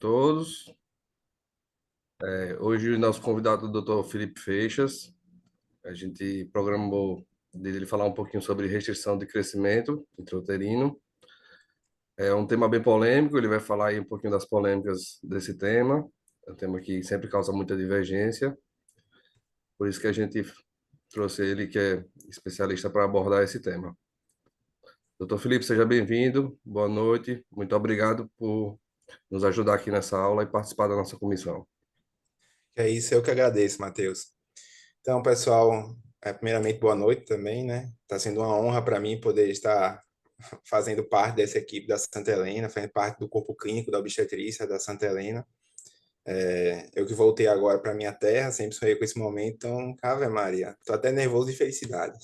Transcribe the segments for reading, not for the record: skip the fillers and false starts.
todos. Hoje o nosso convidado é o Dr. Felipe Feixas. A gente programou dele falar um pouquinho sobre restrição de crescimento intrauterino. É um tema bem polêmico, ele vai falar aí um pouquinho das polêmicas desse tema. É um tema que sempre causa muita divergência, por isso que a gente trouxe ele, que é especialista para abordar esse tema. Dr. Felipe, seja bem-vindo, boa noite, muito obrigado por nos ajudar aqui nessa aula e participar da nossa comissão. É isso, eu que agradeço, Matheus. Então, pessoal, primeiramente, boa noite também, né? Está sendo uma honra para mim poder estar fazendo parte dessa equipe da Santa Helena, fazendo parte do corpo clínico da obstetrícia da Santa Helena. Eu que voltei agora para minha terra, sempre sonhei com esse momento, então, Ave Maria, estou até nervoso de felicidade.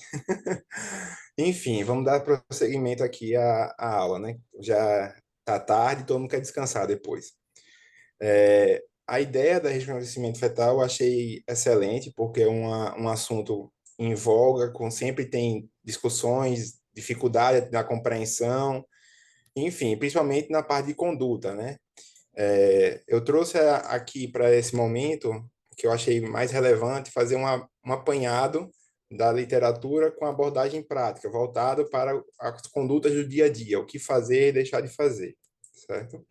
Enfim, vamos dar prosseguimento aqui à aula, né? Já está tarde, todo mundo quer descansar depois. A ideia da rejuvenescimento fetal eu achei excelente, porque é um assunto em voga, sempre tem discussões, dificuldade na compreensão, enfim, principalmente na parte de conduta, né? Eu trouxe aqui para esse momento, que eu achei mais relevante, fazer um apanhado da literatura com abordagem prática, voltado para as condutas do dia a dia, o que fazer e deixar de fazer, certo?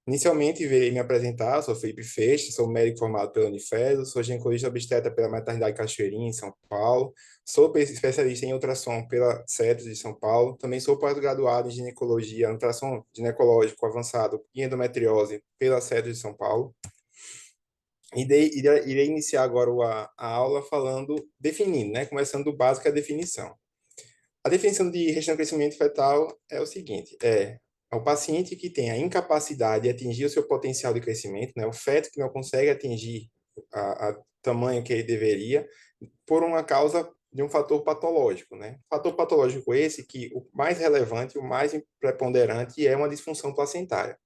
Inicialmente, virei me apresentar, sou Felipe Feixe, sou médico formado pela Unifesp, sou ginecologista obstetra pela Maternidade Cachoeirinha, em São Paulo, sou especialista em ultrassom pela CETES de São Paulo, também sou pós-graduado em ginecologia, ultrassom ginecológico avançado e endometriose pela CETES de São Paulo. Irei iniciar agora a aula falando, definindo, né, começando do básico, a definição. A definição de restrição de crescimento fetal é o seguinte, é o paciente que tem a incapacidade de atingir o seu potencial de crescimento, né, o feto que não consegue atingir a tamanho que ele deveria, por uma causa de um fator patológico, né? Fator patológico esse que o mais relevante, o mais preponderante é uma disfunção placentária.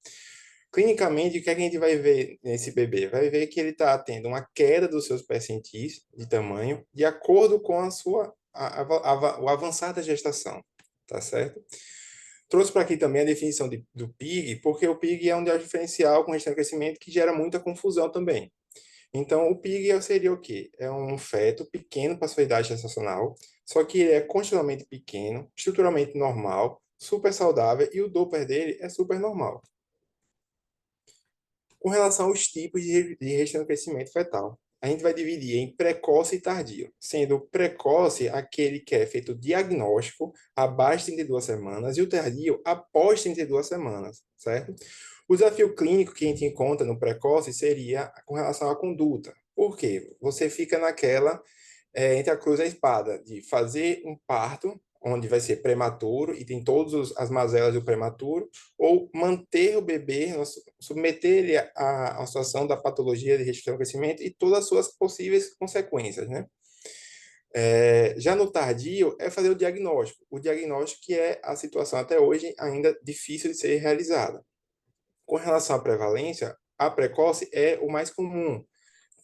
Clinicamente, o que é que a gente vai ver nesse bebê? Vai ver que ele está tendo uma queda dos seus percentis de tamanho de acordo com o avançar da gestação, tá certo? Trouxe para aqui também a definição do PIG, porque o PIG é um diagnóstico diferencial com restrição de crescimento que gera muita confusão também. Então, o PIG seria o quê? É um feto pequeno para sua idade gestacional, só que ele é constitucionalmente pequeno, estruturalmente normal, super saudável e o Doppler dele é super normal. Com relação aos tipos de restrição de crescimento fetal, a gente vai dividir em precoce e tardio, sendo precoce aquele que é feito diagnóstico abaixo de 32 semanas e o tardio após 32 semanas, certo? O desafio clínico que a gente encontra no precoce seria com relação à conduta. Por quê? Você fica naquela entre a cruz e a espada de fazer um parto onde vai ser prematuro e tem todas as mazelas do prematuro, ou manter o bebê, submeter ele à situação da patologia de restrição ao crescimento e todas as suas possíveis consequências, né? Já no tardio, é fazer o diagnóstico. O diagnóstico que é a situação até hoje ainda difícil de ser realizada. Com relação à prevalência, a precoce é o mais comum,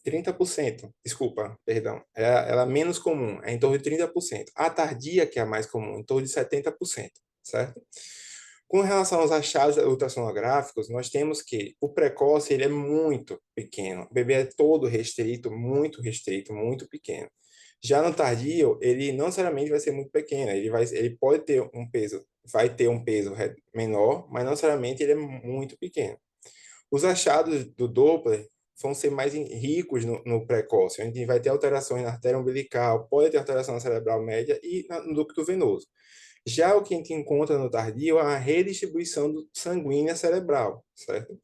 30%, desculpa, perdão, ela é menos comum, é em torno de 30%. A tardia, que é a mais comum, em torno de 70%, certo? Com relação aos achados ultrassonográficos, nós temos que o precoce ele é muito pequeno, o bebê é todo restrito, muito pequeno. Já no tardio, ele não necessariamente vai ser muito pequeno, ele pode ter um peso, vai ter um peso menor, mas não necessariamente ele é muito pequeno. Os achados do Doppler vão ser mais ricos no precoce. A gente vai ter alterações na artéria umbilical, pode ter alteração na cerebral média e no ducto venoso. Já o que a gente encontra no tardio é a redistribuição sanguínea cerebral, certo?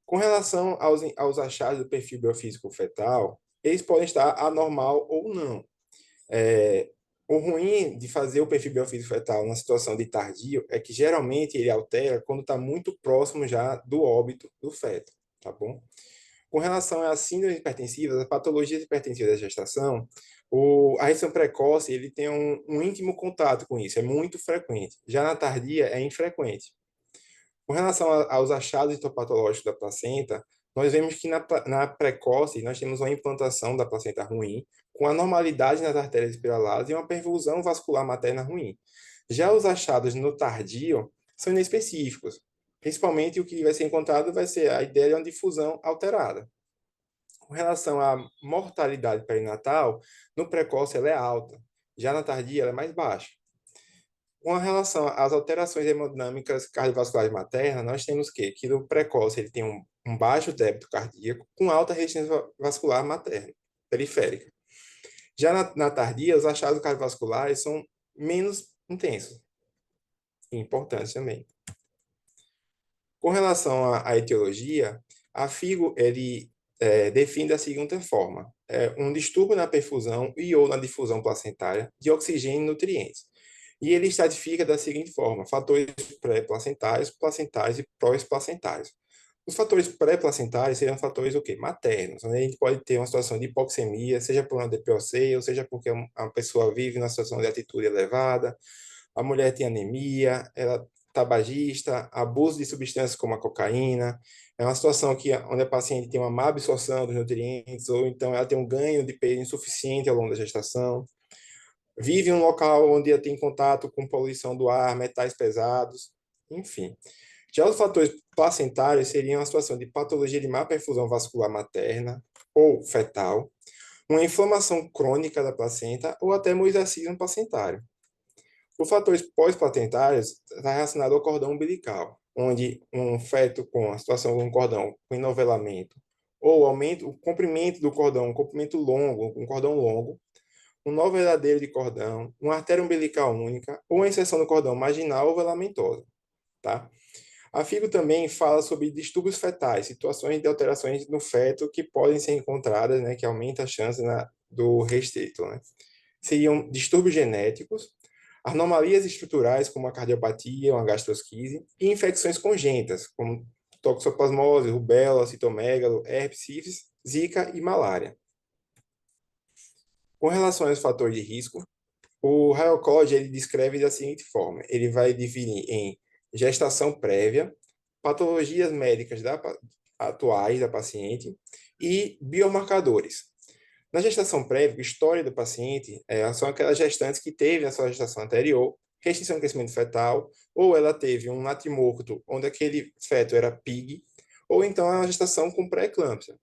Com relação aos achados do perfil biofísico fetal, eles podem estar anormal ou não. O ruim de fazer o perfil biofísico fetal na situação de tardio é que geralmente ele altera quando está muito próximo já do óbito do feto, tá bom? Com relação às síndromes hipertensivas, as patologias hipertensivas da gestação, a restrição precoce ele tem um íntimo contato com isso, é muito frequente. Já na tardia é infrequente. Com relação aos achados histopatológicos da placenta, nós vemos que na precoce nós temos uma implantação da placenta ruim, com anormalidade nas artérias espiraladas e uma perfusão vascular materna ruim. Já os achados no tardio são inespecíficos. Principalmente o que vai ser encontrado vai ser a ideia de uma difusão alterada. Com relação à mortalidade perinatal, no precoce ela é alta, já na tardia ela é mais baixa. Com relação às alterações hemodinâmicas cardiovasculares maternas, nós temos que no precoce ele tem um baixo débito cardíaco com alta resistência vascular materna, periférica. Já na tardia, os achados cardiovasculares são menos intensos e importantes também. Com relação à etiologia, a FIGO ele define da seguinte forma: um distúrbio na perfusão e ou na difusão placentária de oxigênio e nutrientes. E ele estratifica da seguinte forma: fatores pré-placentários, placentários e pós-placentários. Os fatores pré-placentários seriam fatores o quê? Maternos, onde a gente pode ter uma situação de hipoxemia, seja por uma DPOC, ou seja porque a pessoa vive numa situação de altitude elevada, a mulher tem anemia, ela tabagista, abuso de substâncias como a cocaína, é uma situação onde a paciente tem uma má absorção dos nutrientes, ou então ela tem um ganho de peso insuficiente ao longo da gestação, vive em um local onde ela tem contato com poluição do ar, metais pesados, enfim. Já os fatores placentários seriam a situação de patologia de má perfusão vascular materna ou fetal, uma inflamação crônica da placenta ou até mosaísmo placentário. Os fatores pós-placentários está relacionado ao cordão umbilical, onde um feto com a situação de um cordão com enovelamento ou aumento, o comprimento do cordão, um comprimento longo, um cordão longo, um nó verdadeiro de cordão, uma artéria umbilical única ou a inserção do cordão marginal ou velamentosa, tá? A FIGO também fala sobre distúrbios fetais, situações de alterações no feto que podem ser encontradas, né, que aumenta a chance do restrito, né? Seriam distúrbios genéticos, anomalias estruturais, como a cardiopatia, uma gastrosquise, e infecções congênitas, como toxoplasmose, rubéola, citomegalo, herpes, sífilis, zika e malária. Com relação aos fatores de risco, o Royal College ele descreve da seguinte forma: ele vai dividir em gestação prévia, patologias médicas atuais da paciente e biomarcadores. Na gestação prévia, história do paciente são aquelas gestantes que teve na sua gestação anterior restrição de crescimento fetal, ou ela teve um natimorto onde aquele feto era PIG, ou então é uma gestação com pré-eclâmpsia.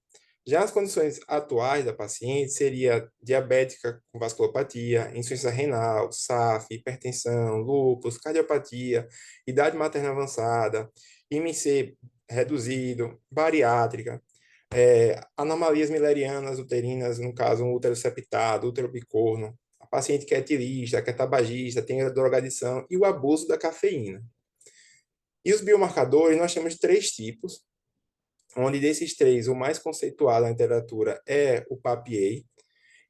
Já as condições atuais da paciente seria diabética com vasculopatia, insuficiência renal, SAF, hipertensão, lúpus, cardiopatia, idade materna avançada, IMC reduzido, bariátrica, anomalias milerianas uterinas, no caso, um útero septado, útero bicorno, a paciente que é etilista, que é tabagista, tem a drogadição e o abuso da cafeína. E os biomarcadores, nós temos três tipos, onde desses três, o mais conceituado na literatura é o PAPA,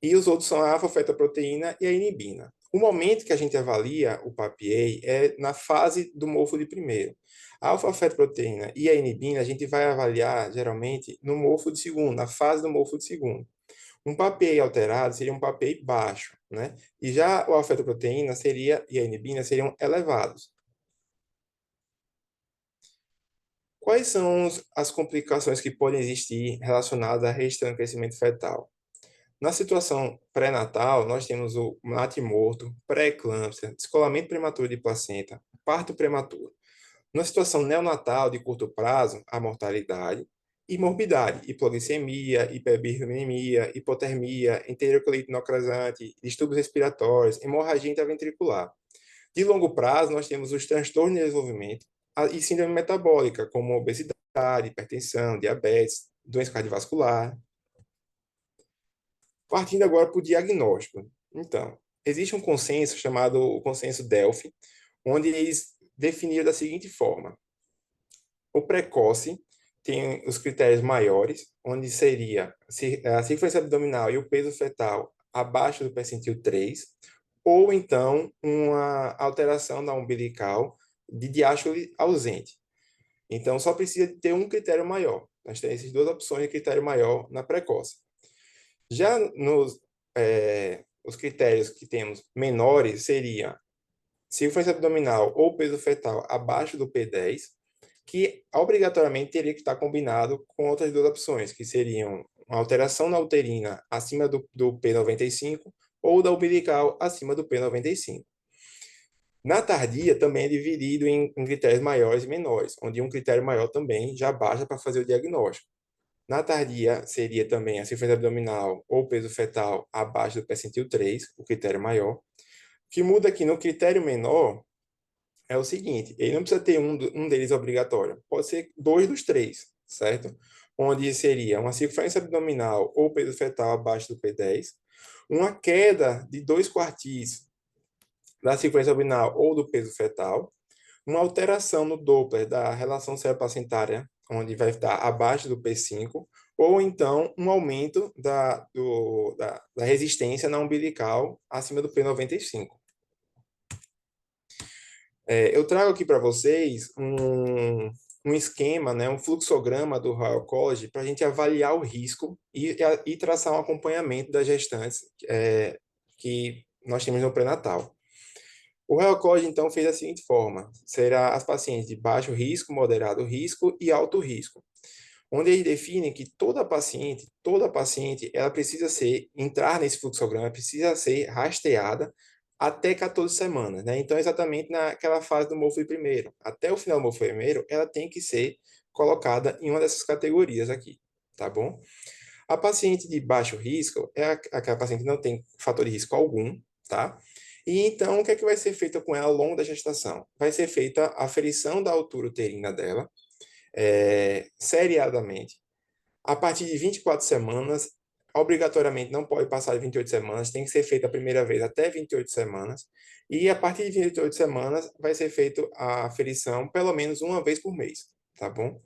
e os outros são a alfa-fetoproteína e a inibina. O momento que a gente avalia o PAPA é na fase do mofo de primeiro. A alfa-fetoproteína e a inibina a gente vai avaliar, geralmente, no mofo de segundo, na fase do mofo de segundo. Um PAPA alterado seria um PAPA baixo, né? E já o alfa-fetoproteína e a inibina seriam elevados. Quais são as complicações que podem existir relacionadas à restrição do crescimento fetal? Na situação pré-natal, nós temos o natimorto, pré-eclâmpsia, descolamento prematuro de placenta, parto prematuro. Na situação neonatal de curto prazo, a mortalidade e morbidade, hipoglicemia, hiperbilirubinemia, hipotermia, enterocolite necrosante, distúrbios respiratórios, hemorragia intraventricular. De longo prazo, nós temos os transtornos de desenvolvimento e síndrome metabólica, como obesidade, hipertensão, diabetes, doença cardiovascular. Partindo agora para o diagnóstico. Então, existe um consenso chamado o consenso Delphi, onde eles definiram da seguinte forma: o precoce tem os critérios maiores, onde seria a circunferência abdominal e o peso fetal abaixo do percentil 3, ou então uma alteração da umbilical de diástole ausente. Então, só precisa ter um critério maior. Nós temos essas duas opções de critério maior na precoce. Já os critérios que temos menores seria circunferência abdominal ou peso fetal abaixo do P10, que obrigatoriamente teria que estar combinado com outras duas opções, que seriam uma alteração na uterina acima do P95 ou da umbilical acima do P95. Na tardia, também é dividido em critérios maiores e menores, onde um critério maior também já basta para fazer o diagnóstico. Na tardia, seria também a circunferência abdominal ou peso fetal abaixo do percentil 3, o critério maior. O que muda aqui no critério menor é o seguinte, ele não precisa ter um deles obrigatório, pode ser dois dos três, certo? Onde seria uma circunferência abdominal ou peso fetal abaixo do P10, uma queda de 2/4 da circunferência abdominal ou do peso fetal, uma alteração no Doppler da relação cérebro-placentária, onde vai estar abaixo do P5, ou então um aumento da resistência na umbilical acima do P95. Eu trago aqui para vocês um esquema, né, um fluxograma do Royal College para a gente avaliar o risco e traçar um acompanhamento das gestantes que nós temos no pré-natal. O Royal College, então, fez da seguinte forma: será as pacientes de baixo risco, moderado risco e alto risco, onde eles definem que toda paciente, ela precisa entrar nesse fluxograma, precisa ser rastreada até 14 semanas, né? Então, exatamente naquela fase do morfo primeiro, até o final do morfo primeiro, ela tem que ser colocada em uma dessas categorias aqui, tá bom? A paciente de baixo risco é aquela paciente que não tem fator de risco algum, tá? E então, o que é que vai ser feito com ela ao longo da gestação? Vai ser feita a aferição da altura uterina dela, seriadamente. A partir de 24 semanas, obrigatoriamente não pode passar de 28 semanas, tem que ser feita a primeira vez até 28 semanas. E a partir de 28 semanas, vai ser feita a aferição pelo menos uma vez por mês, tá bom?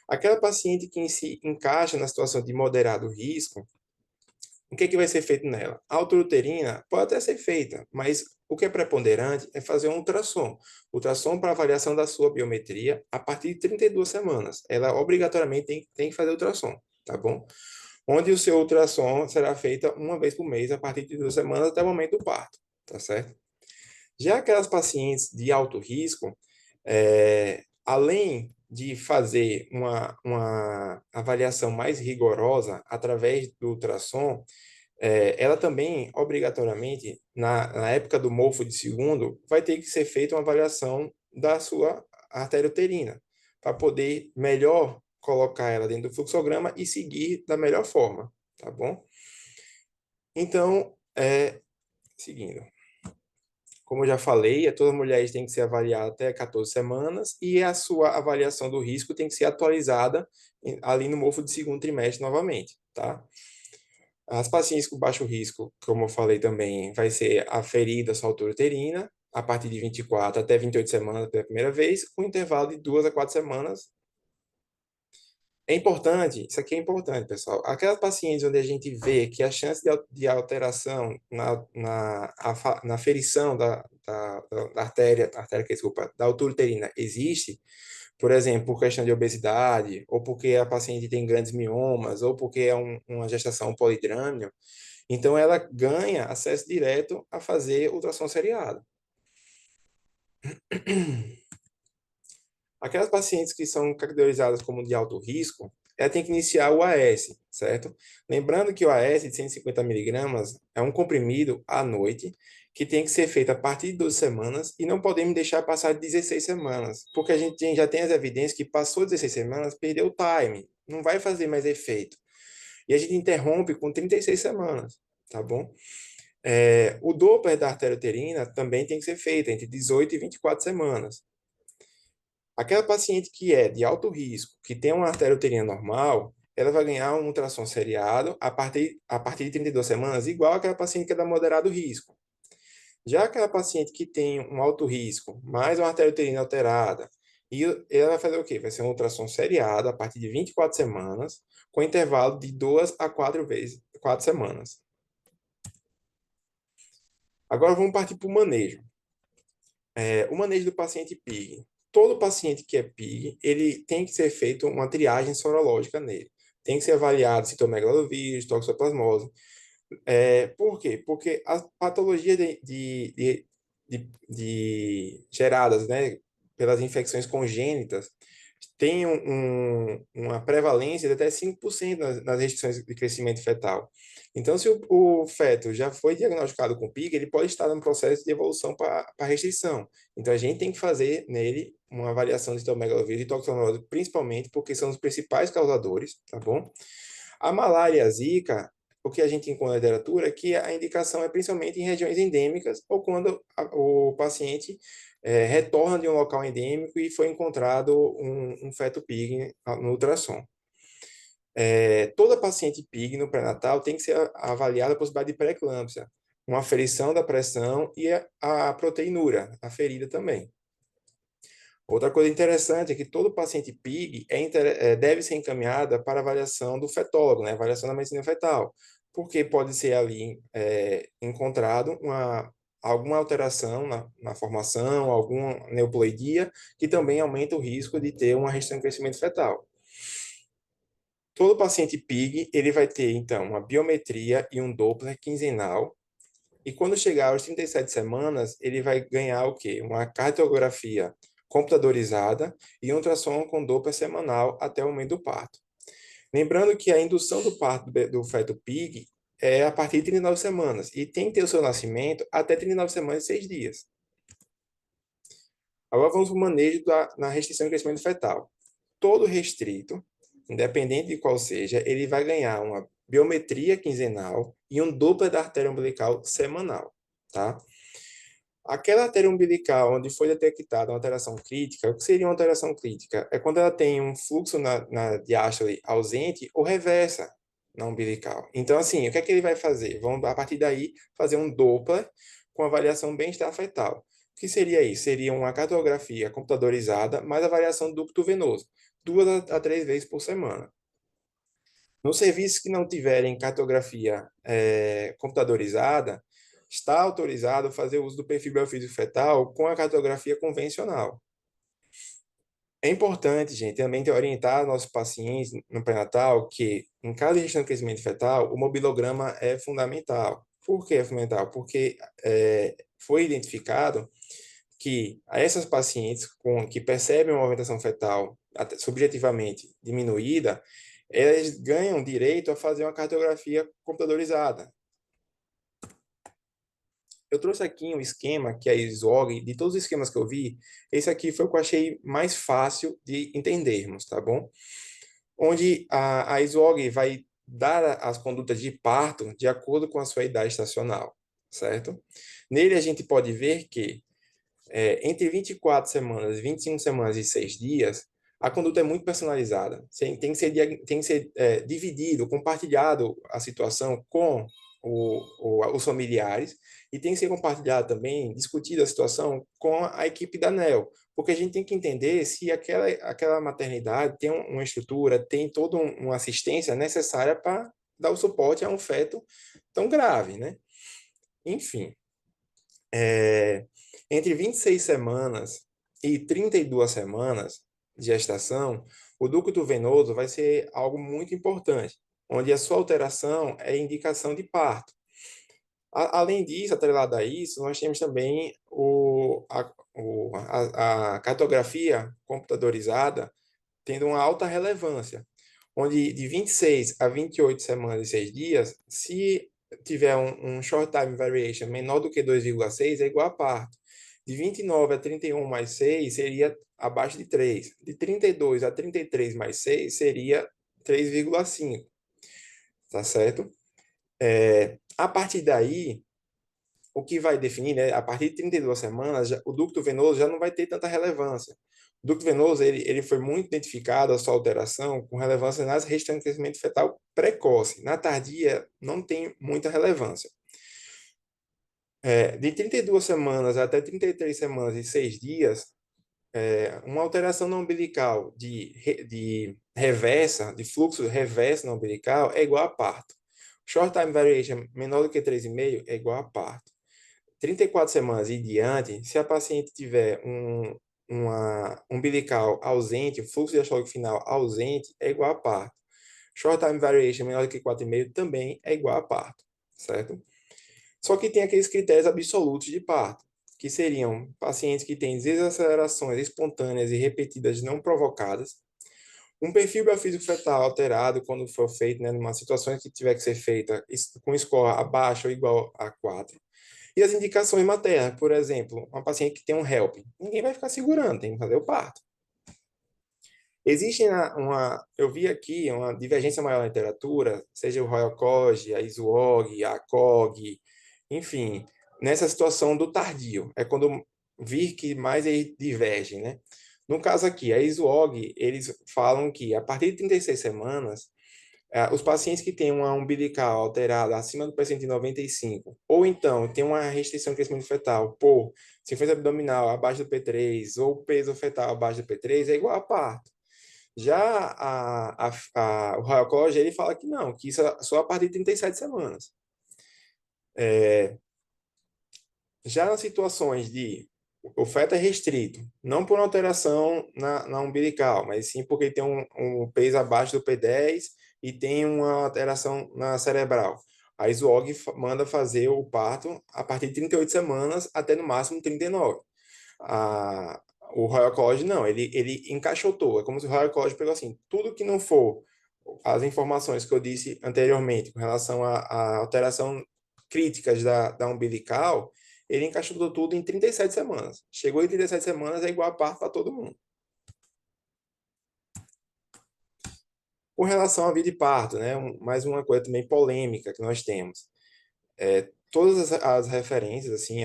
Aquela paciente que se encaixa na situação de moderado risco, o que é que vai ser feito nela? A altura uterina pode até ser feita, mas o que é preponderante é fazer um ultrassom. Ultrassom para avaliação da sua biometria a partir de 32 semanas. Ela obrigatoriamente tem que fazer ultrassom, tá bom? Onde o seu ultrassom será feito uma vez por mês a partir de 2 semanas até o momento do parto, tá certo? Já aquelas pacientes de alto risco, além de fazer uma avaliação mais rigorosa através do ultrassom, ela também, obrigatoriamente, na época do morfo de segundo, vai ter que ser feita uma avaliação da sua artéria uterina, para poder melhor colocar ela dentro do fluxograma e seguir da melhor forma, tá bom? Então, seguindo. Como eu já falei, todas as mulheres têm que ser avaliadas até 14 semanas e a sua avaliação do risco tem que ser atualizada ali no morfo de segundo trimestre novamente, tá? As pacientes com baixo risco, como eu falei também, vai ser aferida a sua altura uterina a partir de 24 até 28 semanas pela primeira vez, com intervalo de 2 a 4 semanas. É importante, isso aqui é importante, pessoal. Aquelas pacientes onde a gente vê que a chance de alteração na ferição da artéria, desculpa, da altura uterina existe, por exemplo, por questão de obesidade, ou porque a paciente tem grandes miomas, ou porque é uma gestação polidrâmio, então ela ganha acesso direto a fazer ultrassom seriado. Aquelas pacientes que são categorizadas como de alto risco, ela tem que iniciar o AS, certo? Lembrando que o AS de 150 miligramas é um comprimido à noite que tem que ser feito a partir de 12 semanas e não podemos deixar passar de 16 semanas, porque a gente já tem as evidências que passou 16 semanas, perdeu o time, não vai fazer mais efeito. E a gente interrompe com 36 semanas, tá bom? O Doppler da artéria uterina também tem que ser feito entre 18 e 24 semanas. Aquela paciente que é de alto risco, que tem uma artéria uterina normal, ela vai ganhar um ultrassom seriado a partir de 32 semanas, igual aquela paciente que é da moderado risco. Já aquela paciente que tem um alto risco, mais uma artéria uterina alterada, e ela vai fazer o quê? Vai ser um ultrassom seriado a partir de 24 semanas, com intervalo de 2 a 4 vezes, 4 semanas. Agora vamos partir para o manejo. O manejo do paciente PIG. Todo paciente que é PIG, ele tem que ser feito uma triagem sorológica nele. Tem que ser avaliado citomegalovírus, toxoplasmose. Por quê? Porque as patologias geradas, né, pelas infecções congênitas, tem uma prevalência de até 5% nas restrições de crescimento fetal. Então, se o feto já foi diagnosticado com PIG, ele pode estar num processo de evolução para restrição. Então, a gente tem que fazer nele uma avaliação de citomegalovírus e toxoplasmose, principalmente porque são os principais causadores, tá bom? A malária e a zika, o que a gente encontra na literatura é que a indicação é principalmente em regiões endêmicas ou quando o paciente retorna de um local endêmico e foi encontrado um feto PIG no ultrassom. Toda paciente PIG no pré-natal tem que ser avaliada a possibilidade de pré-eclâmpsia, uma aferição da pressão e a proteinúria, aferida também. Outra coisa interessante é que todo paciente PIG deve ser encaminhada para avaliação do fetólogo, né? Avaliação da medicina fetal, porque pode ser ali encontrado alguma alteração na formação, alguma neuploidia, que também aumenta o risco de ter uma restrição de crescimento fetal. Todo paciente PIG, ele vai ter, então, uma biometria e um Doppler quinzenal, e quando chegar aos 37 semanas, ele vai ganhar o quê? Uma cardiografia computadorizada e um ultrassom com Doppler semanal até o momento do parto. Lembrando que a indução do parto do feto PIG é a partir de 39 semanas e tem que ter o seu nascimento até 39 semanas e 6 dias. Agora vamos para o manejo na restrição de crescimento fetal. Todo restrito, independente de qual seja, ele vai ganhar uma biometria quinzenal e um Doppler da artéria umbilical semanal, tá? Aquela artéria umbilical onde foi detectada uma alteração crítica, o que seria uma alteração crítica? É quando ela tem um fluxo na diástole ausente ou reversa na umbilical. Então, assim, o que é que ele vai fazer? Vamos, a partir daí, fazer um Doppler com avaliação bem-estar fetal. O que seria isso? Seria uma cartografia computadorizada mais avaliação do ducto venoso, 2 a 3 vezes por semana. Nos serviços que não tiverem cartografia computadorizada, está autorizado fazer uso do perfil biofísico fetal com a cartografia convencional. É importante, gente, também orientar nossos pacientes no pré-natal que, em caso de restrição de crescimento fetal, o mobilograma é fundamental. Por que é fundamental? Porque foi identificado que a essas pacientes que percebem uma movimentação fetal subjetivamente diminuída, elas ganham direito a fazer uma cardiografia computadorizada. Eu trouxe aqui um esquema que é a ISOG, de todos os esquemas que eu vi, esse aqui foi o que eu achei mais fácil de entendermos, tá bom? Onde a ISOG vai dar as condutas de parto de acordo com a sua idade estacional, certo? Nele a gente pode ver que entre 24 semanas, 25 semanas e 6 dias, a conduta é muito personalizada. Tem que ser dividido, compartilhado a situação com os familiares e tem que ser compartilhado também, discutida a situação com a equipe da ANEL, porque a gente tem que entender se aquela maternidade tem uma estrutura, tem toda uma assistência necessária para dar o suporte a um feto tão grave, né? Enfim, entre 26 semanas e 32 semanas de gestação, o ducto venoso vai ser algo muito importante, onde a sua alteração é indicação de parto. Além disso, atrelado a isso, nós temos também a cartografia computadorizada tendo uma alta relevância, onde de 26 a 28 semanas e 6 dias, se tiver um short time variation menor do que 2,6, é igual a parto. De 29 a 31 mais 6 seria abaixo de 3. De 32 a 33 mais 6 seria 3,5. Tá certo? A partir daí, o que vai definir, né, a partir de 32 semanas, o ducto venoso já não vai ter tanta relevância. O ducto venoso ele foi muito identificado, a sua alteração, com relevância nas restrições de crescimento fetal precoce. Na tardia, não tem muita relevância. De 32 semanas até 33 semanas e 6 dias, uma alteração na umbilical de reversa, de fluxo reverso na umbilical, é igual a parto. Short time variation menor do que 3,5 é igual a parto. 34 semanas e diante, se a paciente tiver uma umbilical ausente, o fluxo diastólico final ausente, é igual a parto. Short time variation menor do que 4,5 também é igual a parto, certo? Só que tem aqueles critérios absolutos de parto, que seriam pacientes que têm desacelerações espontâneas e repetidas não provocadas, um perfil biofísico fetal alterado quando for feito, né, numa situação que tiver que ser feita com score abaixo ou igual a 4. E as indicações maternas, por exemplo, uma paciente que tem um HELP, ninguém vai ficar segurando, tem que fazer o parto. Existe eu vi aqui uma divergência maior na literatura, seja o Royal College, a ISUOG, a COG, enfim, nessa situação do tardio. É quando vir que mais eles divergem, né? No caso aqui, a ISUOG, eles falam que a partir de 36 semanas, os pacientes que têm uma umbilical alterada acima do percentil 95, ou então tem uma restrição de crescimento fetal por circunferência abdominal abaixo do P3 ou peso fetal abaixo do P3, é igual a parto. Já o Royal College, ele fala que não, que isso é só a partir de 37 semanas. Já nas situações de o feto é restrito, não por alteração na umbilical, mas sim porque tem um peso abaixo do P10 e tem uma alteração na cerebral. A ISUOG manda fazer o parto a partir de 38 semanas até no máximo 39. A, o Royal College não, ele encaixotou. É como se o Royal College pegou assim, tudo que não for as informações que eu disse anteriormente com relação à alteração críticas da umbilical, ele encaixotou tudo em 37 semanas. Chegou em 37 semanas, é igual a parto para todo mundo. Com relação à vida de parto, né, mais uma coisa também polêmica que nós temos. Todas as referências, assim,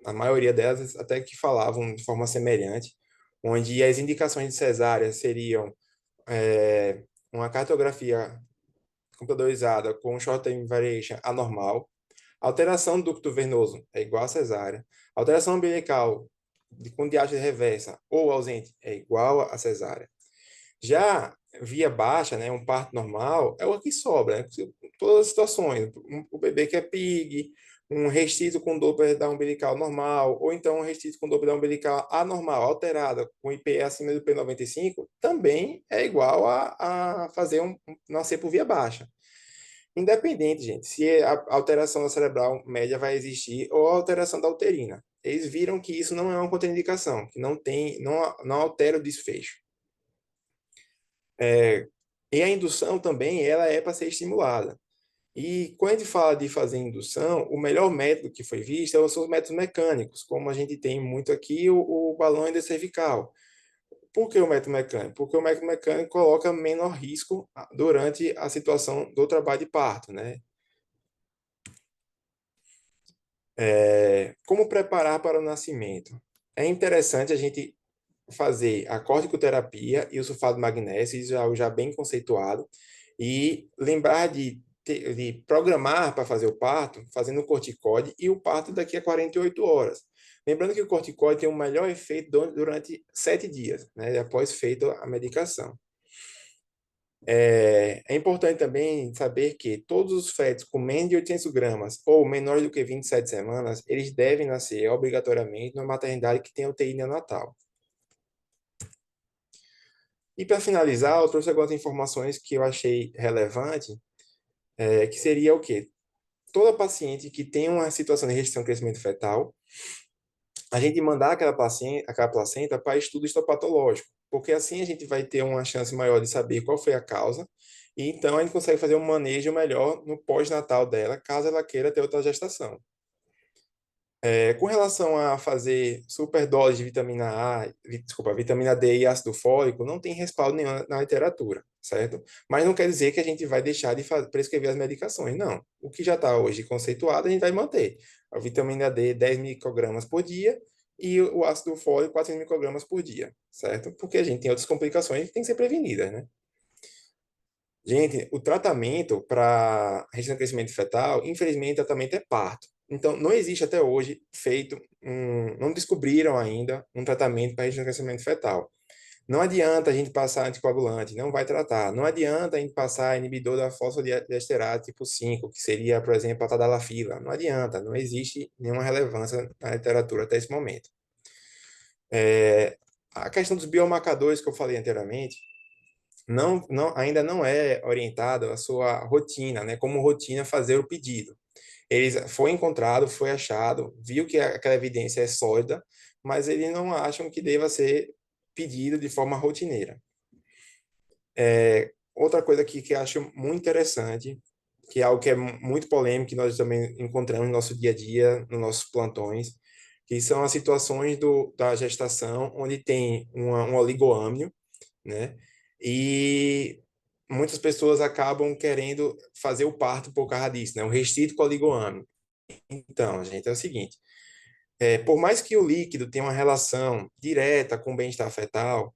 a maioria delas até que falavam de forma semelhante, onde as indicações de cesárea seriam uma cartografia computadorizada com short time variation anormal, alteração do ducto venoso é igual a cesárea, alteração umbilical com diástase reversa ou ausente é igual a cesárea. Já via baixa, né, um parto normal, é o que sobra, né? Todas as situações, o bebê que é PIG, um restrito com Doppler da umbilical normal, ou então um restrito com Doppler da umbilical anormal, alterada, com IPE acima do P95, também é igual a fazer nascer por via baixa. Independente, gente, se a alteração da cerebral média vai existir ou a alteração da uterina. Eles viram que isso não é uma contraindicação, que não altera o desfecho. E a indução também, ela é para ser estimulada. E quando a gente fala de fazer indução, o melhor método que foi visto são os métodos mecânicos, como a gente tem muito aqui o balão endocervical. Por que o método mecânico? Porque o método mecânico coloca menor risco durante a situação do trabalho de parto, né? Como preparar para o nascimento? É interessante a gente fazer a corticoterapia e o sulfato de magnésio, isso é algo já bem conceituado, e lembrar de programar para fazer o parto, fazendo o corticóide e o parto daqui a 48 horas. Lembrando que o corticóide tem um melhor efeito durante 7 dias, né, após feita a medicação. É importante também saber que todos os fetos com menos de 800 gramas ou menores do que 27 semanas, eles devem nascer obrigatoriamente numa maternidade que tem UTI neonatal. E para finalizar, eu trouxe algumas informações que eu achei relevante, que seria o quê? Toda paciente que tem uma situação de restrição de crescimento fetal, a gente mandar aquela placenta para estudo histopatológico, porque assim a gente vai ter uma chance maior de saber qual foi a causa, e então a gente consegue fazer um manejo melhor no pós-natal dela, caso ela queira ter outra gestação. Com relação a fazer superdose de vitamina D e ácido fólico, não tem respaldo nenhum na literatura, certo? Mas não quer dizer que a gente vai deixar de prescrever as medicações, não. O que já está hoje conceituado, a gente vai manter. A vitamina D, 10 microgramas por dia, e o ácido fólico, 400 microgramas por dia, certo? Porque a gente tem outras complicações que têm que ser prevenidas, né? Gente, o tratamento para restrição de crescimento fetal, infelizmente, o tratamento é parto. Então, não existe até hoje não descobriram ainda um tratamento para restrição de crescimento fetal. Não adianta a gente passar anticoagulante, não vai tratar. Não adianta a gente passar inibidor da fosfodiesterase tipo 5, que seria, por exemplo, a tadalafila. Não adianta, não existe nenhuma relevância na literatura até esse momento. A questão dos biomarcadores que eu falei anteriormente, ainda não é orientado a sua rotina, né? Como rotina fazer o pedido. foi encontrado, foi achado, viu que aquela evidência é sólida, mas eles não acham que deva ser pedido de forma rotineira. Outra coisa aqui que eu acho muito interessante, que é algo que é muito polêmico, que nós também encontramos no nosso dia a dia, nos nossos plantões, que são as situações da gestação, onde tem um oligoâmio, né? E muitas pessoas acabam querendo fazer o parto por causa disso, né? Um restrito com oligômio. Então, gente, é o seguinte: por mais que o líquido tenha uma relação direta com o bem-estar fetal,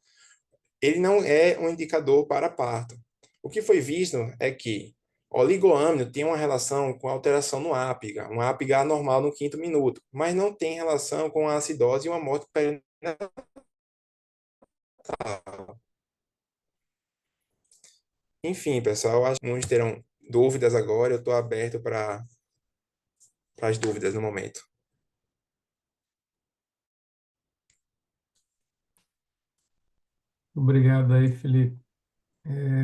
ele não é um indicador para parto. O que foi visto é que oligoâmino tem uma relação com alteração no ápiga, um ápiga anormal no quinto minuto, mas não tem relação com a acidose e uma morte perinatal. Enfim, pessoal, acho que muitos terão dúvidas agora, eu estou aberto para as dúvidas no momento. Obrigado aí, Felipe.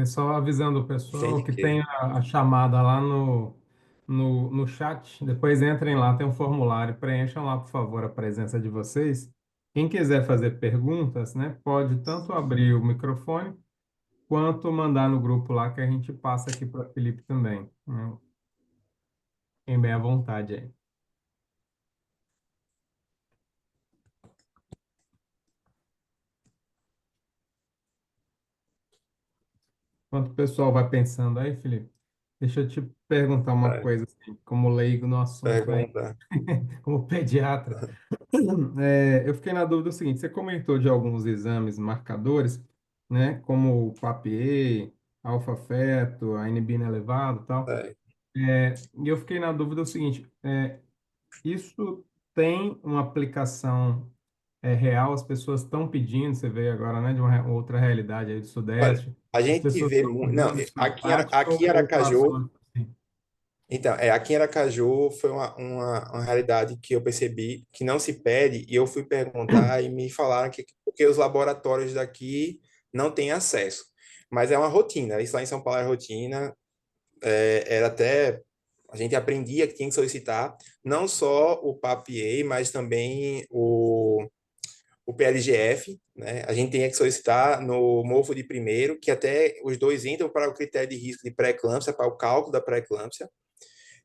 Só avisando o Tem pessoal de que quê? tem a chamada lá no chat. Depois entrem lá, tem um formulário. Preencham lá, por favor, a presença de vocês. Quem quiser fazer perguntas, né, pode tanto abrir o microfone quanto mandar no grupo lá que a gente passa aqui para Felipe também, né? Fiquem bem à vontade aí. Enquanto o pessoal vai pensando aí, Felipe, deixa eu te perguntar uma Vai, coisa, assim, como leigo no assunto aí, pergunta. como pediatra. Eu fiquei na dúvida do seguinte: você comentou de alguns exames marcadores, né, como o PAPIE, alfa-feto, a inibina elevado e tal. É. E eu fiquei na dúvida do seguinte: isso tem uma aplicação real? As pessoas estão pedindo, você veio agora, né, de uma outra realidade aí do Olha, Sudeste, a as gente pessoas vê estão muito. Não, usando isso na aqui, prática aqui em ou passou Aracaju. assim? Então, aqui em Aracaju foi uma realidade que eu percebi que não se pede, e eu fui perguntar e me falaram que porque os laboratórios daqui não têm acesso. Mas é uma rotina, isso lá em São Paulo é rotina, era até, a gente aprendia que tinha que solicitar não só o PAPA, mas também o PLGF, né? A gente tinha que solicitar no MOFO de primeiro, que até os dois entram para o critério de risco de pré-eclâmpsia, para o cálculo da pré-eclâmpsia.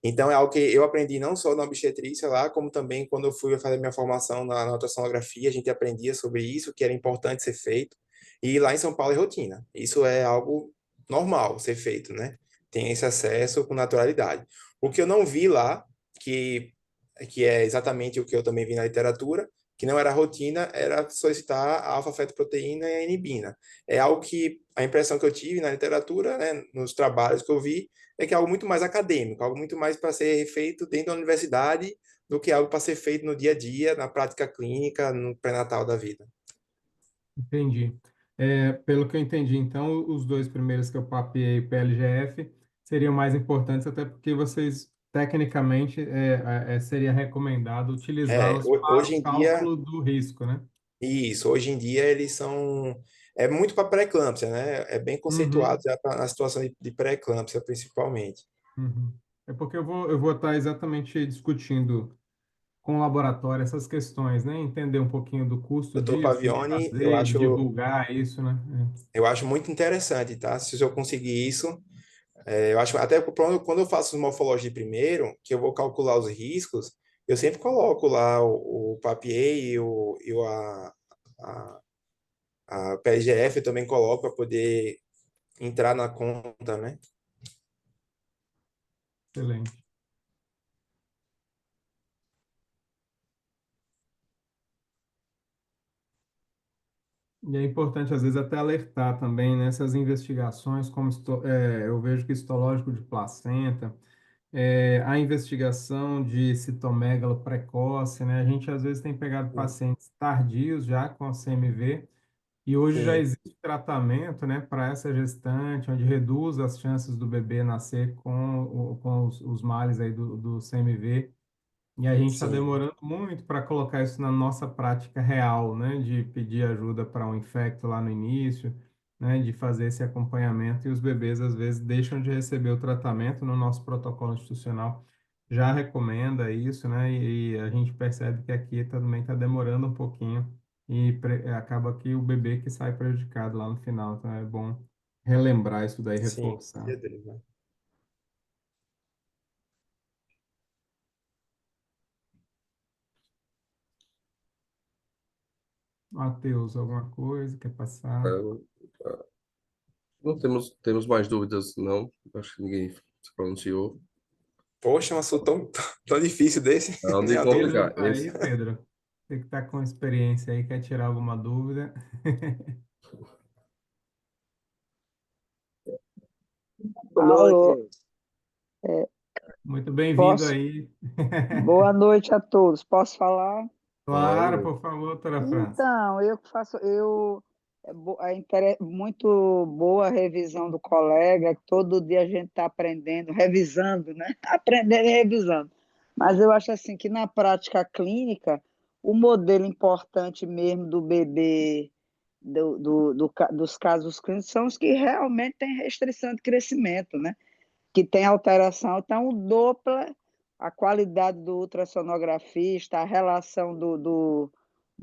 Então, é algo que eu aprendi não só na obstetrícia lá, como também quando eu fui fazer minha formação na ultrassonografia, a gente aprendia sobre isso, que era importante ser feito. E lá em São Paulo é rotina. Isso é algo normal ser feito, né? Tem esse acesso com naturalidade. O que eu não vi lá, que é exatamente o que eu também vi na literatura, que não era rotina, era solicitar a alfa-fetoproteína e a inibina. É algo que a impressão que eu tive na literatura, né, nos trabalhos que eu vi, é que é algo muito mais acadêmico, algo muito mais para ser feito dentro da universidade do que algo para ser feito no dia a dia, na prática clínica, no pré-natal da vida. Entendi. Pelo que eu entendi, então, os dois primeiros que eu papiei, PLGF, seriam mais importantes, até porque vocês, tecnicamente, seria recomendado utilizá-los para Hoje o em dia, cálculo do risco, né? isso, hoje em dia eles são, é muito para pré-eclâmpsia, né? É bem conceituado Uhum, já na situação de pré-eclâmpsia, principalmente. uhum. É porque eu vou estar exatamente discutindo com o laboratório essas questões, né? Entender um pouquinho do custo Doutor disso, de Pavione, fazer, de divulgar isso, né? eu acho muito interessante, tá? Se eu conseguir isso, eu acho, até quando eu faço morfologia primeiro, que eu vou calcular os riscos, eu sempre coloco lá o PAPA a, a PGF, eu também coloco para poder entrar na conta, né? Excelente. E é importante, às vezes, até alertar também nessas investigações, como eu vejo que histológico de placenta, a investigação de citomegalo precoce, né? A gente, às vezes, tem pegado Sim, pacientes tardios já com CMV, e hoje já sim, existe tratamento, né, para essa gestante, onde reduz as chances do bebê nascer com os males aí do CMV. E a gente está sim, demorando muito para colocar isso na nossa prática real, né? De pedir ajuda para um infecto lá no início, né? De fazer esse acompanhamento e os bebês às vezes deixam de receber o tratamento no nosso protocolo institucional. já recomenda isso, né? E a gente percebe que aqui também está demorando um pouquinho e acaba que o bebê que sai prejudicado lá no final. Então é bom relembrar isso daí, Sim, reforçar. dia dele, né? Matheus, alguma coisa quer passar? É, não temos mais dúvidas, não. Acho que ninguém se pronunciou. Poxa, um assunto tão, tão difícil desse. Não, de Nenhuma dúvida. Pedro, complicar. tá aí, Pedro? Você que está com experiência aí, quer tirar alguma dúvida? Boa noite. É, Muito bem-vindo posso? aí. Boa noite a todos. Posso falar? Claro, Pode. por favor, doutora França. Então, eu que faço, muito boa a revisão do colega, que todo dia a gente está aprendendo, revisando, né? Aprendendo e revisando. Mas eu acho assim que na prática clínica, o modelo importante mesmo do bebê, dos casos clínicos, são os que realmente têm restrição de crescimento, né? Que tem alteração. Então, o Doppler, a qualidade do ultrassonografista, a relação do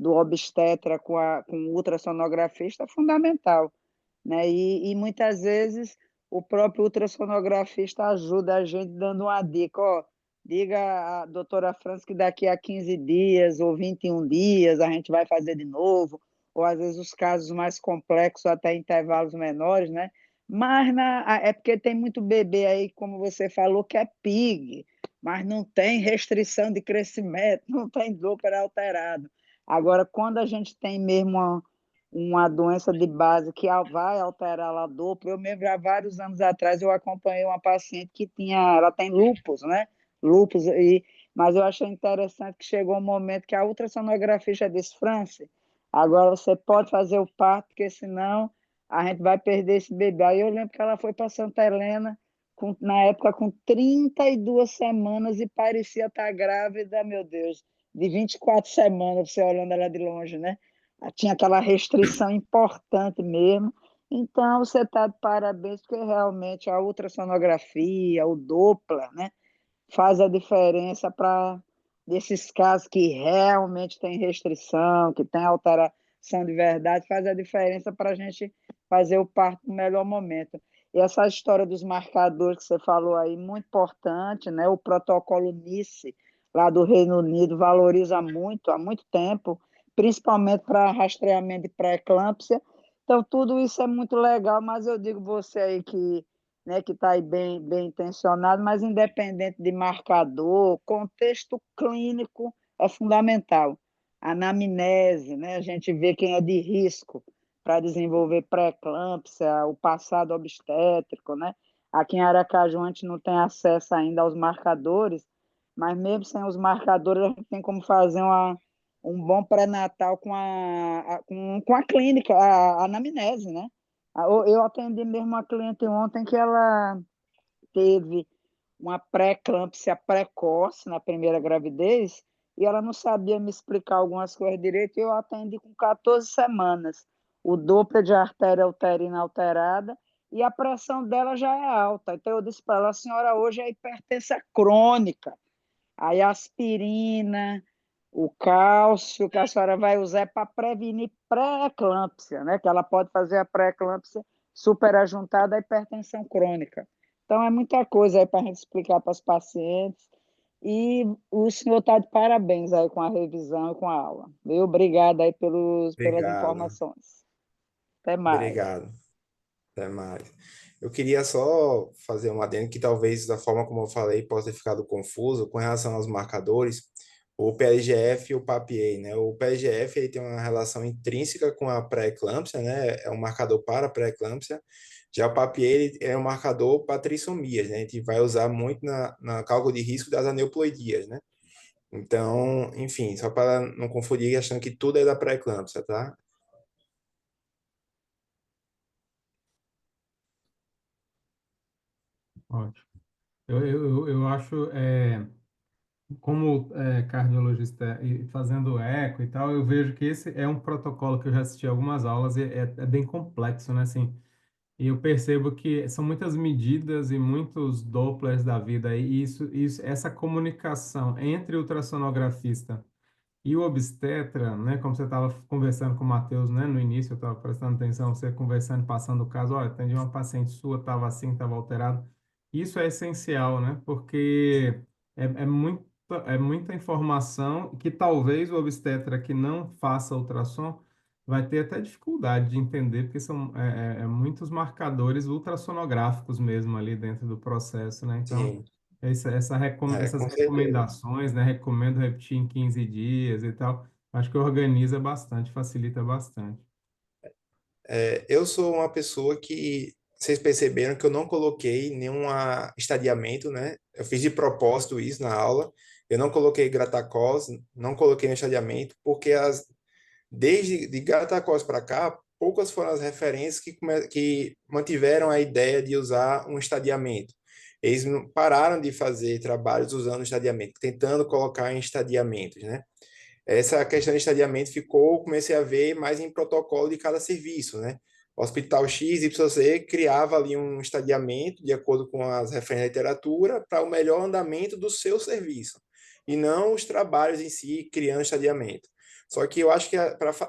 obstetra com o ultrassonografista é fundamental, né? E muitas vezes o próprio ultrassonografista ajuda a gente dando uma dica, ó, diga à doutora França que daqui a 15 dias ou 21 dias a gente vai fazer de novo, ou às vezes os casos mais complexos até intervalos menores, né? Mas é porque tem muito bebê aí, como você falou, que é PIG, mas não tem restrição de crescimento, não tem Doppler alterado. Agora, quando a gente tem mesmo uma doença de base que vai alterar a dupla. Eu mesmo, já vários anos atrás, eu acompanhei uma paciente que ela tem lúpus, né? Lúpus, mas eu achei interessante que chegou um momento que a ultrassonografia já disse, France, agora você pode fazer o parto, porque senão a gente vai perder esse bebê. Aí eu lembro que ela foi para Santa Helena, na época com 32 semanas e parecia estar grávida, meu Deus, de 24 semanas, você olhando ela de longe, né? Tinha aquela restrição importante mesmo. Então, você está de parabéns, porque realmente a ultrassonografia, o Doppler, né, faz a diferença para desses casos que realmente tem restrição, que tem alteração de verdade, faz a diferença para a gente fazer o parto no melhor momento. E essa história dos marcadores que você falou aí, muito importante, né? O protocolo NICE, lá do Reino Unido, valoriza muito, há muito tempo, principalmente para rastreamento de pré-eclâmpsia. Então, tudo isso é muito legal, mas eu digo você aí que, né, que está aí bem intencionado, mas independente de marcador, contexto clínico é fundamental. Anamnese, né, a gente vê quem é de risco para desenvolver pré-eclâmpsia, o passado obstétrico, né? Aqui em Aracaju a gente não tem acesso ainda aos marcadores, mas mesmo sem os marcadores a gente tem como fazer um bom pré-natal com a clínica, a anamnese, né? Eu atendi mesmo uma cliente ontem que ela teve uma pré-eclâmpsia precoce na primeira gravidez e ela não sabia me explicar algumas coisas direito e eu atendi com 14 semanas. O Doppler de artéria uterina alterada e a pressão dela já é alta. Então eu disse para ela, a senhora hoje é hipertensa crônica. Aí a aspirina, o cálcio que a senhora vai usar é para prevenir pré-eclâmpsia, né? Que ela pode fazer a pré-eclâmpsia superajuntada à hipertensão crônica. Então, é muita coisa aí para a gente explicar para os pacientes. E o senhor está de parabéns aí com a revisão e com a aula. Viu? Obrigada aí pelas Obrigado, informações. Até mais. obrigado. Até mais. Eu queria só fazer um adendo que talvez, da forma como eu falei, possa ter ficado confuso com relação aos marcadores, o PLGF e o PAPIA, né? O PLGF ele tem uma relação intrínseca com a pré-eclâmpsia, né? É um marcador para pré-eclâmpsia. Já o PAPIA ele é um marcador para trissomias, né? A gente vai usar muito na cálculo de risco das aneuploidias, né? Então, enfim, só para não confundir achando que tudo é da pré-eclâmpsia, tá? Ótimo. Eu acho, como cardiologista e fazendo eco e tal, eu vejo que esse é um protocolo que eu já assisti algumas aulas e é bem complexo, né? Assim, E eu percebo que são muitas medidas e muitos Dopplers da vida aí, e essa comunicação entre o ultrassonografista e o obstetra, né, como você estava conversando com o Matheus, né, no início, eu estava prestando atenção, você conversando, passando o caso, olha, atendi uma paciente sua, estava assim, estava alterado. Isso é essencial, né, porque é muita informação que talvez o obstetra que não faça ultrassom vai ter até dificuldade de entender, porque são muitos marcadores ultrassonográficos mesmo ali dentro do processo, né, então... Sim, Essas com certeza. recomendações, né? Recomendo repetir em 15 dias e tal. Acho que organiza bastante, facilita bastante. Eu sou uma pessoa que vocês perceberam que eu não coloquei nenhum estadiamento, né? Eu fiz de propósito isso na aula. Eu não coloquei Gratacost, não coloquei no estadiamento, porque desde de Gratacost para cá, poucas foram as referências que mantiveram a ideia de usar um estadiamento. Eles pararam de fazer trabalhos usando estadiamento, tentando colocar em estadiamentos, né? Essa questão de estadiamento comecei a ver mais em protocolo de cada serviço, né? O Hospital X, YZ criava ali um estadiamento de acordo com as referências da literatura para o melhor andamento do seu serviço, e não os trabalhos em si criando estadiamento. Só que eu acho que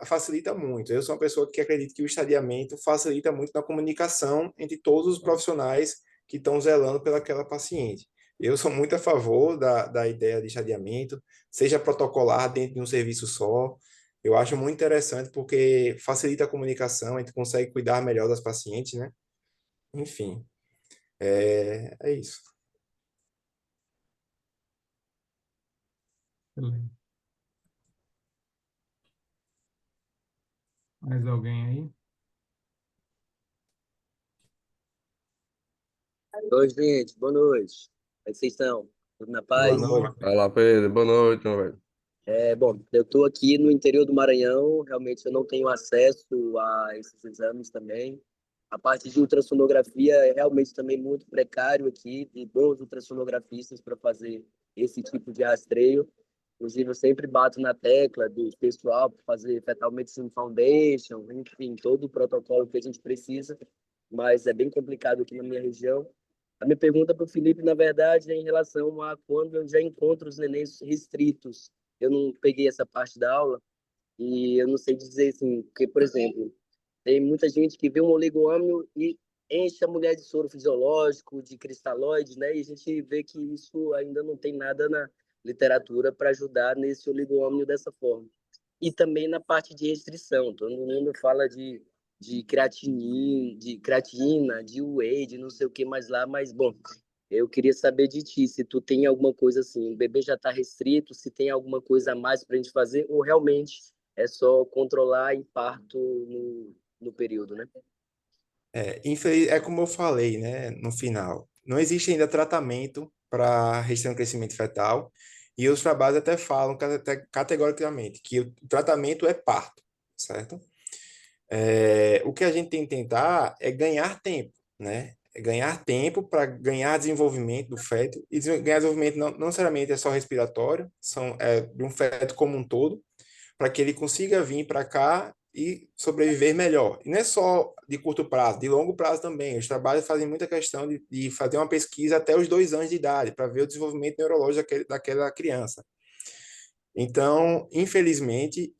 facilita muito. Eu sou uma pessoa que acredita que o estadiamento facilita muito na comunicação entre todos os profissionais que estão zelando pelaquela paciente. Eu sou muito a favor da ideia de estadiamento, seja protocolar dentro de um serviço só. Eu acho muito interessante porque facilita a comunicação, a gente consegue cuidar melhor das pacientes, né? Enfim, é isso. Excelente. Mais alguém aí? Oi, gente, boa noite. Como é que vocês estão? Tudo na Boa Boa paz? noite. noite. Fala, Pedro. Boa noite, meu velho. Bom, eu estou aqui no interior do Maranhão, realmente eu não tenho acesso a esses exames também. A parte de ultrassonografia é realmente também muito precário aqui, de bons ultrassonografistas para fazer esse tipo de rastreio. Inclusive, eu sempre bato na tecla do pessoal para fazer Fetal Medicine Foundation, enfim, todo o protocolo que a gente precisa, mas é bem complicado aqui na minha região. A minha pergunta para o Felipe, na verdade, é em relação a quando eu já encontro os nenéns restritos. Eu não peguei essa parte da aula e eu não sei dizer assim, porque, por exemplo, tem muita gente que vê um oligômio e enche a mulher de soro fisiológico, de cristalóide, né? E a gente vê que isso ainda não tem nada na literatura para ajudar nesse oligômio dessa forma. E também na parte de restrição, todo mundo fala de creatinina, de whey, de não sei o que mais lá, mas, bom, eu queria saber de ti, se tu tem alguma coisa assim, o bebê já está restrito, se tem alguma coisa a mais para a gente fazer, ou realmente é só controlar e parto no período, né? É como eu falei, né, no final. Não existe ainda tratamento para restrição do crescimento fetal, e os trabalhos até falam categoricamente que o tratamento é parto, certo? O que a gente tem que tentar é ganhar tempo, né? É ganhar tempo para ganhar desenvolvimento do feto, e ganhar desenvolvimento não necessariamente é só respiratório, de um feto como um todo, para que ele consiga vir para cá e sobreviver melhor. E não é só de curto prazo, de longo prazo também. Os trabalhos fazem muita questão de fazer uma pesquisa até os 2 anos de idade, para ver o desenvolvimento neurológico daquela criança. Então, infelizmente,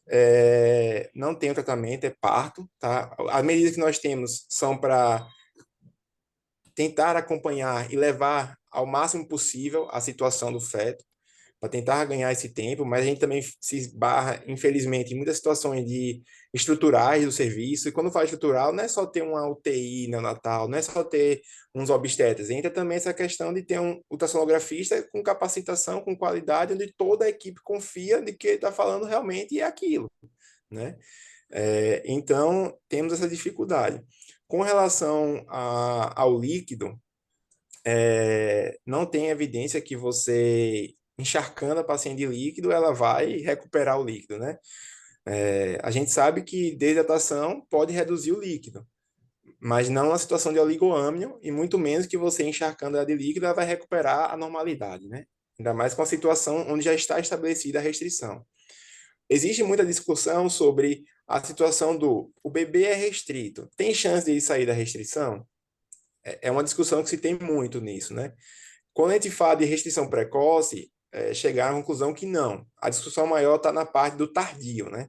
não tem o tratamento, é parto, tá? As medidas que nós temos são para tentar acompanhar e levar ao máximo possível a situação do feto, para tentar ganhar esse tempo, mas a gente também se esbarra, infelizmente, em muitas situações de estruturais do serviço, e quando fala estrutural, não é só ter uma UTI neonatal, não é só ter uns obstetras, entra também essa questão de ter um ultrassonografista com capacitação, com qualidade, onde toda a equipe confia de que ele está falando realmente é aquilo, né? Então, temos essa dificuldade. Com relação ao líquido, não tem evidência que você encharcando a paciente de líquido, ela vai recuperar o líquido, né? A gente sabe que desidratação pode reduzir o líquido, mas não na situação de oligoâmnio, e muito menos que você encharcando ela de líquido, ela vai recuperar a normalidade, né? Ainda mais com a situação onde já está estabelecida a restrição. Existe muita discussão sobre a situação do o bebê é restrito, tem chance de ele sair da restrição? É uma discussão que se tem muito nisso, né? Quando a gente fala de restrição precoce, chegar à conclusão que não. A discussão maior está na parte do tardio, né?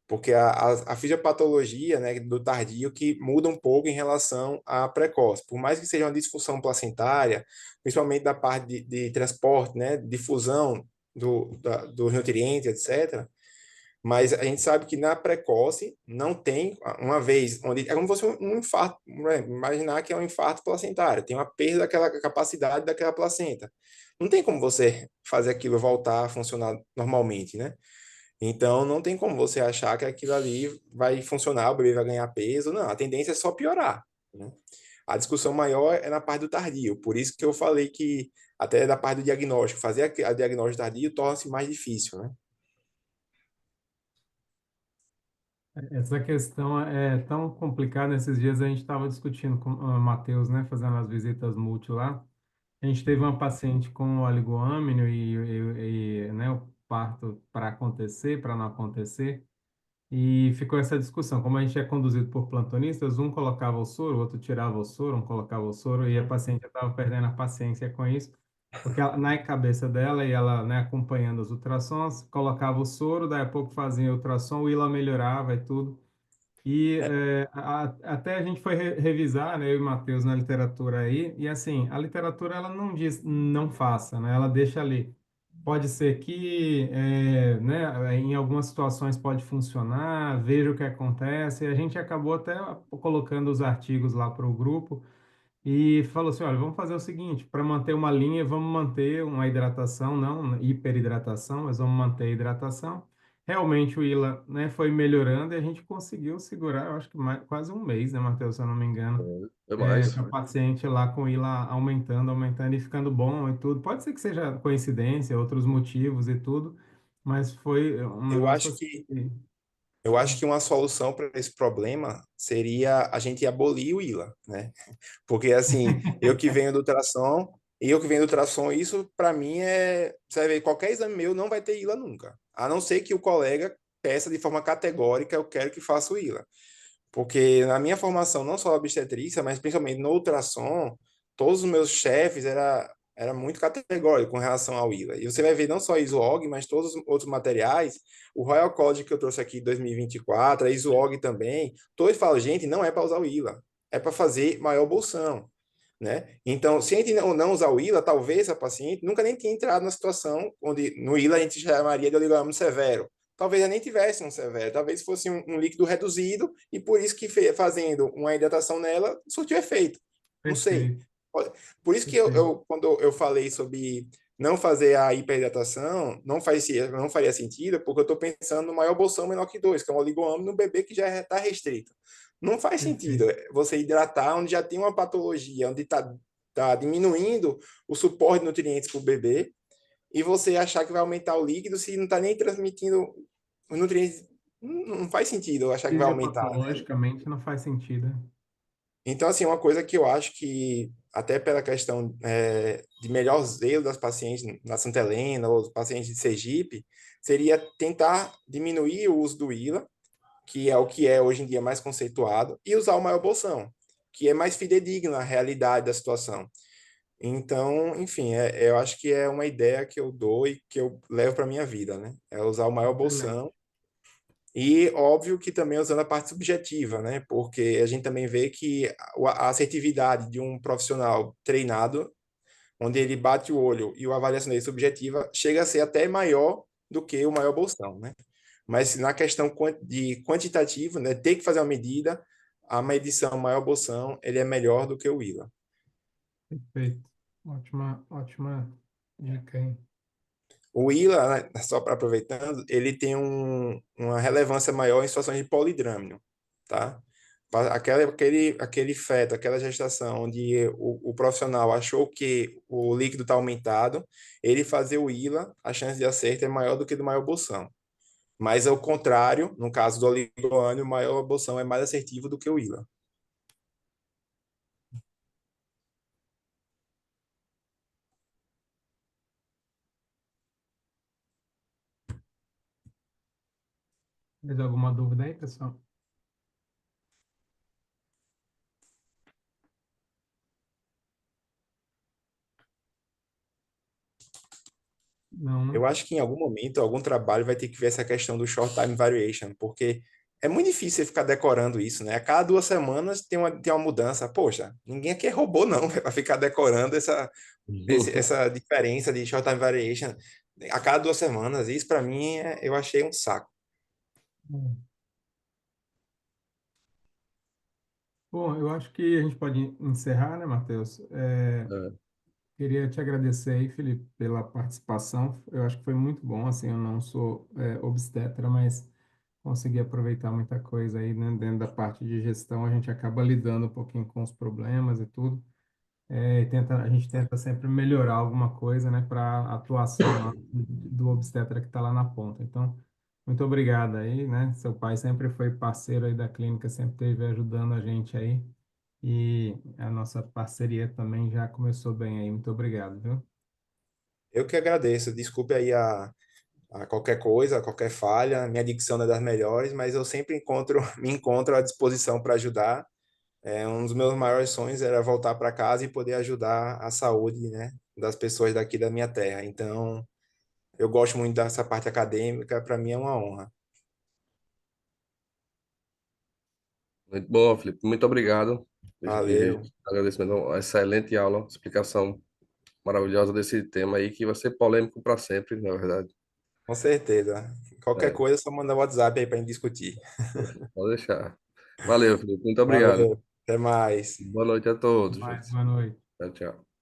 Porque a fisiopatologia, né, do tardio que muda um pouco em relação à precoce. Por mais que seja uma disfunção placentária, principalmente da parte de transporte, né, difusão dos nutrientes, etc., mas a gente sabe que na precoce não tem, uma vez, onde é como se fosse um infarto, né? Imaginar que é um infarto placentário, tem uma perda daquela capacidade daquela placenta. Não tem como você fazer aquilo voltar a funcionar normalmente, né? Então não tem como você achar que aquilo ali vai funcionar, o bebê vai ganhar peso. Não, a tendência é só piorar, né? A discussão maior é na parte do tardio, por isso que eu falei que até da parte do diagnóstico, fazer a diagnóstico tardio torna-se mais difícil, né? Essa questão é tão complicada. Esses dias a gente estava discutindo com o Matheus, né, fazendo as visitas multi lá. A gente teve uma paciente com oligoâmnio né, o parto para acontecer, para não acontecer. E ficou essa discussão. Como a gente é conduzido por plantonistas, um colocava o soro, o outro tirava o soro, um colocava o soro, e a paciente estava perdendo a paciência com isso, porque na cabeça dela, e ela, né, acompanhando os ultrassons, colocava o soro, daí a pouco fazia o ultrassom, o Ila melhorava e tudo. E até a gente foi revisar, né, eu e o Matheus, na literatura aí, e assim, a literatura ela não diz não faça, né, ela deixa ali. Pode ser que, né, em algumas situações pode funcionar, veja o que acontece. E a gente acabou até colocando os artigos lá para o grupo e falou assim, olha, vamos fazer o seguinte, para manter uma linha, vamos manter uma hidratação, não hiperidratação, mas vamos manter a hidratação. Realmente o ILA, né, foi melhorando e a gente conseguiu segurar, eu acho que quase um mês, né, Matheus, se eu não me engano, É mais. com a paciente lá com o ILA aumentando, aumentando e ficando bom e tudo. Pode ser que seja coincidência, outros motivos e tudo, mas foi um Eu negócio acho assim. que Eu acho que uma solução para esse problema seria a gente abolir o ILA, né? Porque, assim, eu que venho do ultrassom, isso para mim você vai ver, qualquer exame meu não vai ter ILA nunca. A não ser que o colega peça de forma categórica, eu quero que faça o ILA. Porque na minha formação, não só na obstetrícia, mas principalmente no ultrassom, todos os meus chefes era muito categórico com relação ao ILA. E você vai ver não só a ISOG, mas todos os outros materiais, o Royal College que eu trouxe aqui em 2024, a ISOG também, todos falam, gente, não é para usar o ILA, é para fazer maior bolsão, né? Então, se a gente não usar o ILA, talvez a paciente nunca nem tenha entrado na situação onde no ILA a gente chamaria de oligômeno severo. Talvez ela nem tivesse um severo, talvez fosse um líquido reduzido e por isso que fazendo uma hidratação nela surtiu efeito. Não sei. Perfeito, Por isso que perfeito. quando eu falei sobre não fazer a hiperidratação, não faria sentido, porque eu estou pensando no maior bolsão menor que 2, que é um oligoâmino no bebê que já está restrito. Não faz sentido Perfeito. você hidratar onde já tem uma patologia, onde tá diminuindo o suporte de nutrientes para o bebê, e você achar que vai aumentar o líquido se não está nem transmitindo os nutrientes. Não faz sentido eu achar que vai aumentar, né? Fisiopatologicamente não faz sentido. Né? Então, assim, uma coisa que eu acho que, até pela questão de melhor zelo das pacientes na Santa Helena ou dos pacientes de Sergipe, seria tentar diminuir o uso do ILA, que é o que é hoje em dia mais conceituado, e usar o maior bolsão, que é mais fidedigno à realidade da situação. Então, enfim, eu acho que é uma ideia que eu dou e que eu levo para minha vida, né? É usar o maior Excelente. bolsão e óbvio que também usando a parte subjetiva, né? Porque a gente também vê que a assertividade de um profissional treinado, onde ele bate o olho e a avaliação dele subjetiva, chega a ser até maior do que o maior bolsão, né? Mas na questão de quantitativo, né? Ter que fazer uma medida, a medição maior bolsão, ele é melhor do que o ILA. Perfeito. Ótima, ótima dica, hein? O ILA, né, só para aproveitando, ele tem uma relevância maior em situações de polidrâmino, tá? Aquele feto, aquela gestação onde o profissional achou que o líquido está aumentado, ele fazer o ILA, a chance de acerto é maior do que do maior bolsão. Mas ao contrário, no caso do oligoânio, o maior bolsão é mais assertivo do que o ILA. Mais alguma dúvida aí, pessoal? Não, né? Eu acho que em algum momento, algum trabalho vai ter que ver essa questão do short time variation, porque é muito difícil você ficar decorando isso, né? A cada 2 semanas tem uma mudança. Poxa, ninguém aqui é robô, não, para ficar decorando essa diferença de short time variation a cada 2 semanas. Isso, para mim, eu achei um saco. Hum. Bom, eu acho que a gente pode encerrar, né, Matheus? É, Queria te agradecer aí, Felipe, pela participação. Eu acho que foi muito bom, assim, eu não sou obstetra, mas consegui aproveitar muita coisa aí, né? Dentro da parte de gestão, a gente acaba lidando um pouquinho com os problemas e tudo. A gente tenta sempre melhorar alguma coisa, né, para a atuação lá do obstetra que está lá na ponta. Então, muito obrigado aí, né? Seu pai sempre foi parceiro aí da clínica, sempre esteve ajudando a gente aí. E a nossa parceria também já começou bem aí. Muito obrigado, viu? Eu que agradeço. Desculpe aí a qualquer coisa, a qualquer falha. Minha dicção não é das melhores, mas eu sempre me encontro à disposição para ajudar. Um dos meus maiores sonhos era voltar para casa e poder ajudar a saúde, né, das pessoas daqui da minha terra. Então, eu gosto muito dessa parte acadêmica, para mim é uma honra. muito bom, Felipe. Muito obrigado. De Valeu, registro. Agradecimento. Uma excelente aula, explicação maravilhosa desse tema aí, que vai ser polêmico para sempre, na verdade. com certeza. Qualquer É, coisa, é só mandar WhatsApp aí para gente discutir. pode deixar. Valeu, Felipe. Muito obrigado. Valeu, até mais. Boa noite a Até todos. mais, boa noite. Tchau, tchau.